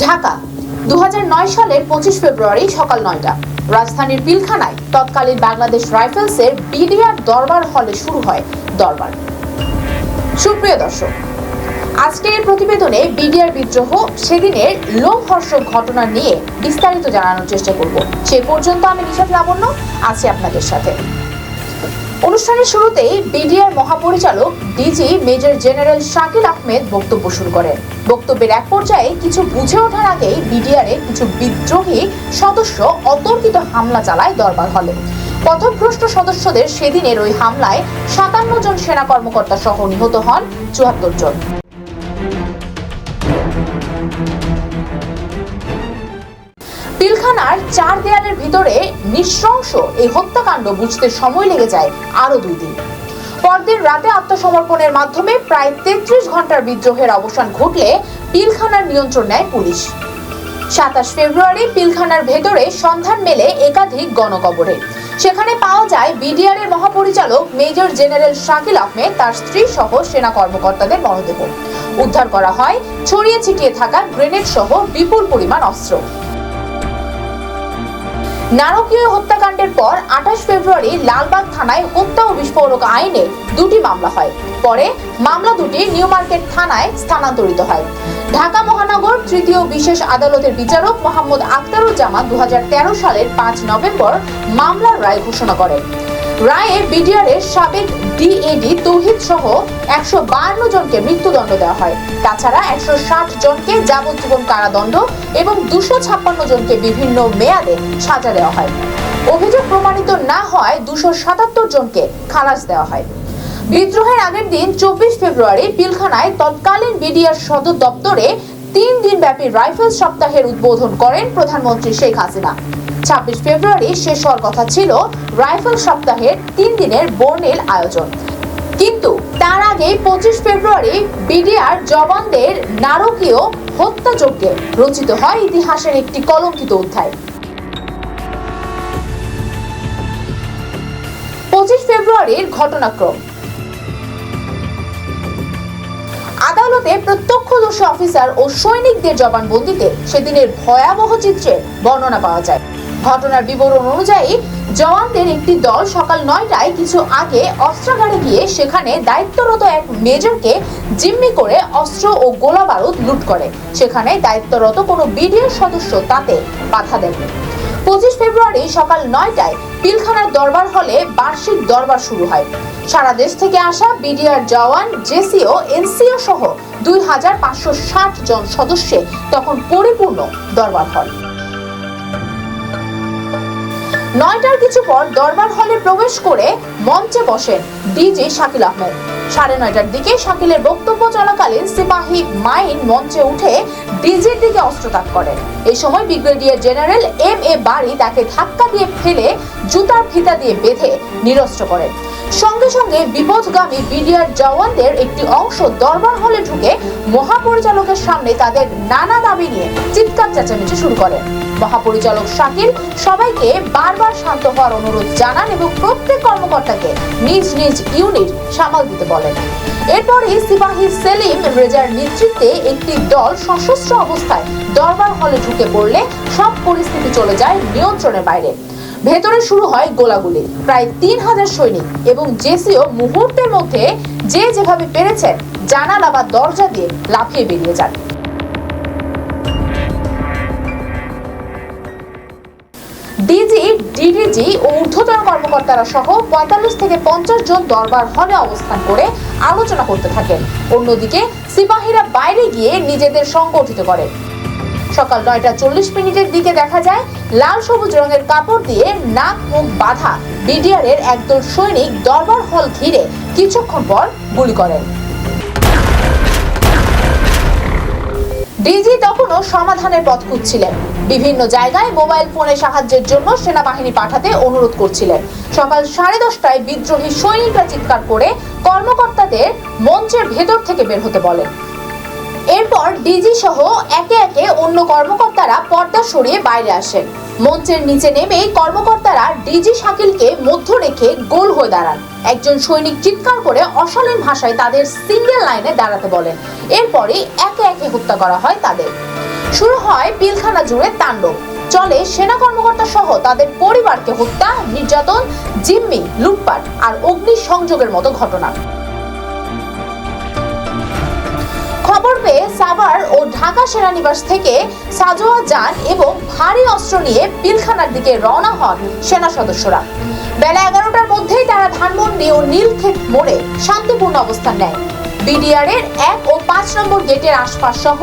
ঢাকা 2009 সালের 25 ফেব্রুয়ারি সকাল 9টা রাজধানীর পিলখানায় তৎকালীন বাংলাদেশ রাইফেলসের বিডিআর দরবার হলে শুরু হয় দরবার। সুপ্রিয় দর্শক, আজকের এই প্রতিবেদনে বিডিআর বিদ্রোহ সেদিনের লোমহর্ষক ঘটনা নিয়ে বিস্তারিত জানানোর চেষ্টা করব। সেই পর্যন্ত আমি নিশাত লাবণ্য আছি আপনাদের সাথে। অনুষ্ঠানের শুরুতেই বিডিআর মহাপরিচালক DG major general Shakil Ahmed বক্তব্য শুরু করেন। বক্তব্যের এক পর্যায়ে কিছু বুঝে ওঠার আগেই বিডিআরের কিছু বিদ্রোহী সদস্য অতর্কিত হামলা চালায় দরবার হলে। পথভ্রষ্ট সদস্যদের সেদিনের ওই হামলায় 57 জন সেনা কর্মকর্তা সহ নিহত হন 74 জন। পিলখানার চার দেয়ালের ভিতরে নৃশংস এই হত্যাকাণ্ড বুঝতে সময় লেগে যায় আরো 2 দিন। পরদিন রাতে আত্মসমর্পণের মাধ্যমে প্রায় 33 ঘন্টার বিদ্রোহের অবসান ঘটলে পিলখানার নিয়ন্ত্রণ নেয় পুলিশ। 27 ফেব্রুয়ারি পিলখানার ভেতরে সন্ধান মেলে একাধিক গণকবরে। সেখানে পাওয়া যায় বিডিআর এর মহাপরিচালক মেজর জেনারেল শাকিল আহমেদ, তার স্ত্রী সহ সেনা কর্মকর্তাদের মরদেহ। উদ্ধার করা হয় ছড়িয়ে ছিটিয়ে থাকা গ্রেনেড সহ বিপুল পরিমাণ অস্ত্র। নারকীয় হত্যাকাণ্ডের পর 28 ফেব্রুয়ারি লালবাগ থানায় হত্যা ও বিস্ফোরক আইনে 2টি মামলা হয়। পরে মামলা দুটি নিউ মার্কেট থানায় স্থানান্তরিত হয়। ঢাকা মহানগর তৃতীয় বিশেষ আদালতের বিচারক মোহাম্মদ আখতারুজ্জামান 2013 সালের 5 নভেম্বর মামলার রায় ঘোষণা করেন। রায়ে বিডিআর এর সাবেক ডিএডি তৌহিদ সহ 152 জনকে মৃত্যুদণ্ড দেওয়া হয়। তাছাড়া 160 জনকে যাবজ্জীবন কারাদণ্ড এবং 256 জনকে বিভিন্ন মেয়াদে সাজা দেওয়া হয়। অভিযোগ প্রমাণিত না হয় 277 জনকে খালাস দেওয়া হয়। বিদ্রোহের আগের দিন 24 ফেব্রুয়ারি পিলখানায় তৎকালীন বিডিআর সদর দপ্তরে 3 দিন ব্যাপী রাইফেল সপ্তাহের উদ্বোধন করেন প্রধানমন্ত্রী শেখ হাসিনা। 26 ফেব্রুয়ারি শেষ হওয়ার কথা ছিল রাইফেল সপ্তাহের 3 দিনের বর্ণিল আয়োজন, কিন্তু তার আগে 25 ফেব্রুয়ারি বিডিআর জওয়ানদের নারকীয় হত্যাযজ্ঞে রচিত হয় ইতিহাসের একটি কলঙ্কিত অধ্যায়। 25 ফেব্রুয়ারির ঘটনাক্রম। আদালতে প্রত্যক্ষদর্শী অফিসার ও সৈনিকদের জবানবন্দিতে সেদিনের ভয়াবহ চিত্রের বর্ণনা পাওয়া যায়। ঘটনার বিবরণ অনুযায়ী জওয়ানদের একটি দল সকাল 9টায় কিছু আগে অস্ত্রাগারে গিয়ে সেখানে দায়িত্বরত এক মেজরকে জিম্মি করে অস্ত্র ও গোলা বারুদ লুট করে। সেখানে দায়িত্বরত কোনো বিডিআর সদস্য তাতে বাধা দেননি। 25 ফেব্রুয়ারি সকাল 9টায় পিলখানার দরবার হলে বার্ষিক দরবার শুরু হয়। সারা দেশ থেকে আসা বিডিআর জওয়ান, জেসিও, এনসিও সহ 2560 জন সদস্যে তখন পরিপূর্ণ দরবার হল। 9টার কিছু পর দরবার হলে প্রবেশ করে মঞ্চে বসেন ডিজি শাকিল আহমেদ। 9:30টার দিকে শাকিলের বক্তব্য চলাকালীন সিপাহী মাইন মঞ্চে উঠে ডিজির দিকে অস্ত্রতাক করেন। এই সময় ব্রিগেডিয়ার জেনারেল MA বারী তাকে ধাক্কা দিয়ে ফেলে জুতার ফিতা দিয়ে বেঁধে নিরস্ত্র করেন। সঙ্গে সঙ্গে বিপদগামী বিডিআর জওয়ানদের একটি অংশ দরবার হলে ঢুকে মহাপরিচালকের সামনে তাদের নানা দাবি নিয়ে চিৎকার চেঁচামেচি শুরু করেন। মহাপরিচালক শাকিল সবাইকে বারবার শান্ত হওয়ার অনুরোধ জানান এবং প্রত্যেক কর্মকর্তাকে নিজ নিজ ইউনিট সামাল দিতে বলেন। এরপরই সিপাহী সেলিম রেজার নেতৃত্বে একটি দল সশস্ত্র অবস্থায় দরবার হলে ঢুকে পড়লে সব পরিস্থিতি চলে যায় নিয়ন্ত্রণের বাইরে। ভেতরে শুরু হয় গোলাগুলি। প্রায় 3000 সৈনিক এবং জেসিও মুহূর্তের মধ্যে যে যেভাবে পেরেছেন জানালা বা দরজা দিয়ে লাফিয়ে বেরিয়ে যান। ডিজি, ডিডিজি ও ঊর্ধ্বতন কর্মকর্তারা সহ 45 থেকে 50 জন দরবার হলে অবস্থান করে আলোচনা করতে থাকেন। অন্যদিকে সিপাহীরা বাইরে গিয়ে নিজেদের সংগঠিত করে। সকাল 9:40 দিকে দেখা যায় লাল সবুজ রঙের কাপড় দিয়ে নাক মুখ বাঁধা বিডিআর এর একদল সৈনিক দরবার হল ঘিরে কিছুক্ষণ পর গুলি করেন। ডিজি তখনও সমাধানের পথ খুঁজছিলেন। বিভিন্ন জায়গায় মোবাইল ফোনে সাহায্যের জন্য সেনাবাহিনী পাঠাতে অনুরোধ করছিলেন। সকাল 10:30টায় বিদ্রোহী সৈনিকরা চিৎকার করে কর্মকর্তাদের মঞ্চের ভেতর থেকে বের হতে বলেন। এরপর ডিজি সহ একে একে অন্য কর্মকর্তারা পর্দা সরিয়ে বাইরে আসেন। মঞ্চের নিচে নেমে কর্মকর্তারা ডিজি শাকিলকে মধ্য রেখে গোল হয়ে দাঁড়ান। একজন সৈনিক চিৎকার করে অশালীন ভাষায় তাদের সিঙ্গেল লাইনে দাঁড়াতে বলেন। এরপরে একে একে হত্যা করা হয় তাদের। শুরু হয় পিলখানা জুড়ে তাণ্ডব, চলে সেনা কর্মকর্তা সহ তাদের পরিবারকে হত্যা, নির্যাতন, জিম্মি, লুটপাট আর অগ্নিসংযোগের মতো ঘটনা। খবর পেয়ে সাভার ও ঢাকা সেনানিবাস থেকে সাজোয়া যান এবং ভারী অস্ত্র নিয়ে পিলখানার দিকে রওনা হন সেনা সদস্যরা। বেলা 11টার মধ্যেই তারা ধানমন্ডি ও নীলক্ষেত মোড়ে শান্তিপূর্ণ অবস্থান নেয়। বিডিআর এর 1 ও 5 নম্বর গেটের আশপাশ সহ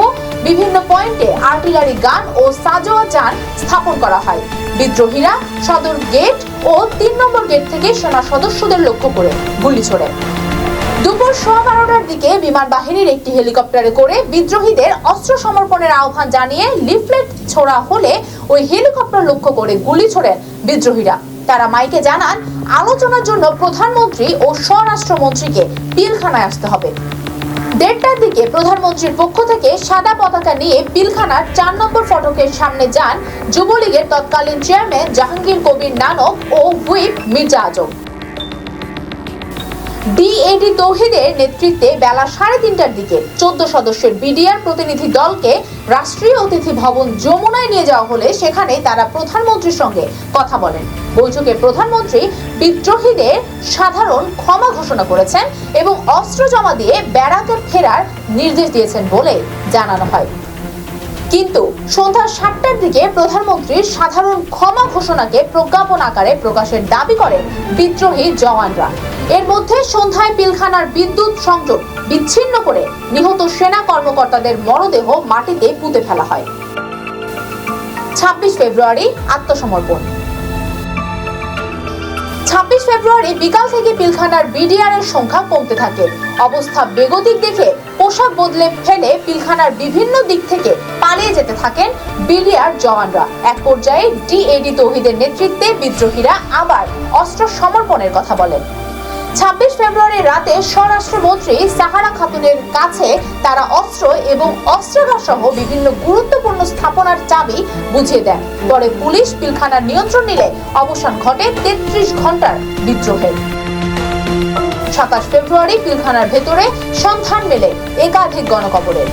বিভিন্ন পয়েন্টে আর্টিলারি গান ও সাজোয়া যান স্থাপন করা হয়। বিদ্রোহীরা সদর গেট ও 3 নম্বর গেট থেকে সেনা সদস্যদের লক্ষ্য করে গুলি ছোড়ে। দুপুর 12:15টার দিকে বিমান বাহিনীর একটি হেলিকপ্টারে করে বিদ্রোহীদের অস্ত্র সমর্পণের আহ্বান জানিয়ে লিফলেট ছোড়া হলে ওই হেলিকপ্টার লক্ষ্য করে গুলি ছোড়েন বিদ্রোহীরা। তারা মাইকে জানান, আলোচনার জন্য প্রধানমন্ত্রী ও স্বরাষ্ট্রমন্ত্রীকে পিলখানায় আসতে হবে। 1:30টার দিকে প্রধানমন্ত্রীর পক্ষ থেকে সাদা পতাকা নিয়ে পিলখানার 4 নম্বর ফটকের সামনে যান যুবলীগের তৎকালীন চেয়ারম্যান জাহাঙ্গীর কবির নানক ও হুইপ মির্জা আজম। ডিএডি তৌহিদের নেতৃত্বে বেলা 3:30টার দিকে 14 সদস্যের বিডিআর প্রতিনিধি দলকে রাষ্ট্রীয় অতিথি ভবন যমুনায় নিয়ে যাওয়া হলে সেখানে তারা প্রধানমন্ত্রীর সঙ্গে কথা বলেন। বৈঠকে প্রধানমন্ত্রী বিদ্রোহীদের সাধারণ ক্ষমা ঘোষণা করেছেন এবং অস্ত্র জমা দিয়ে ব্যারাকে ফেরার নির্দেশ দিয়েছেন বলে জানানো হয়। কিন্তু সন্ধ্যা 7টার দিকে প্রধানমন্ত্রীর সাধারণ ক্ষমা ঘোষণাকে প্রজ্ঞাপন আকারে প্রকাশের দাবি করেন বিদ্রোহী জওয়ানরা। এর মধ্যে সন্ধ্যায় পিলখানার বিদ্যুৎ সংযোগ বিচ্ছিন্ন করে নিহত সেনা কর্মকর্তাদের মরদেহ মাটিতে পুঁতে ফেলা হয়। 26 ফেব্রুয়ারি আত্মসমর্পণ। 26 ফেব্রুয়ারি বিকাল থেকে পিলখানার বিডিআর এর সংখ্যা কমতে থাকে। অবস্থা বেগতিক দেখে পোশাক বদলে ফেলে পিলখানার বিভিন্ন দিক থেকে পালিয়ে যেতে থাকেন বিডিআর জওয়ানরা। এক পর্যায়ে ডিএডি তৌহিদের নেতৃত্বে বিদ্রোহীরা আবার অস্ত্র সমর্পণের কথা বলেন। 26 ফেব্রুয়ারি রাতে স্বরাষ্ট্রমন্ত্রী সাহারা খাতুনের কাছে তারা অস্ত্র এবং অস্ত্রাগার সহ বিভিন্ন গুরুত্বপূর্ণ স্থাপনার চাবি বুঝিয়ে দেন। পরে পুলিশ পিলখানার নিয়ন্ত্রণ নিলে অবসান ঘটে 33 ঘন্টার বিদ্রোহের। 27 ফেব্রুয়ারি পিলখানার ভেতরে সন্ধান মেলে একাধিক গণকবরের।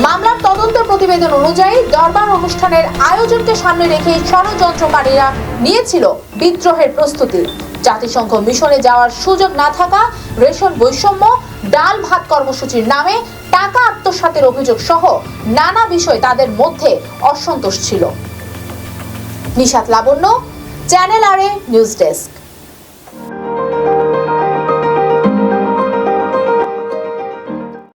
মামলার তদন্ত প্রতিবেদন অনুযায়ী দরবার অনুষ্ঠানের আয়োজনকে সামনে রেখে ষড়যন্ত্রকারীরা নিয়েছিল বিদ্রোহের প্রস্তুতি। জাতিসংঘ মিশনে যাওয়ার সুযোগ না থাকা, রেশন বৈষম্য, ডাল ভাত কর্মসূচির নামে টাকা আত্মসাতের অভিযোগ সহ নানা বিষয় তাদের মধ্যে অসন্তোষ ছিল। নিশাত লাবণ্য, চ্যানেল আরে নিউজ ডেস্ক।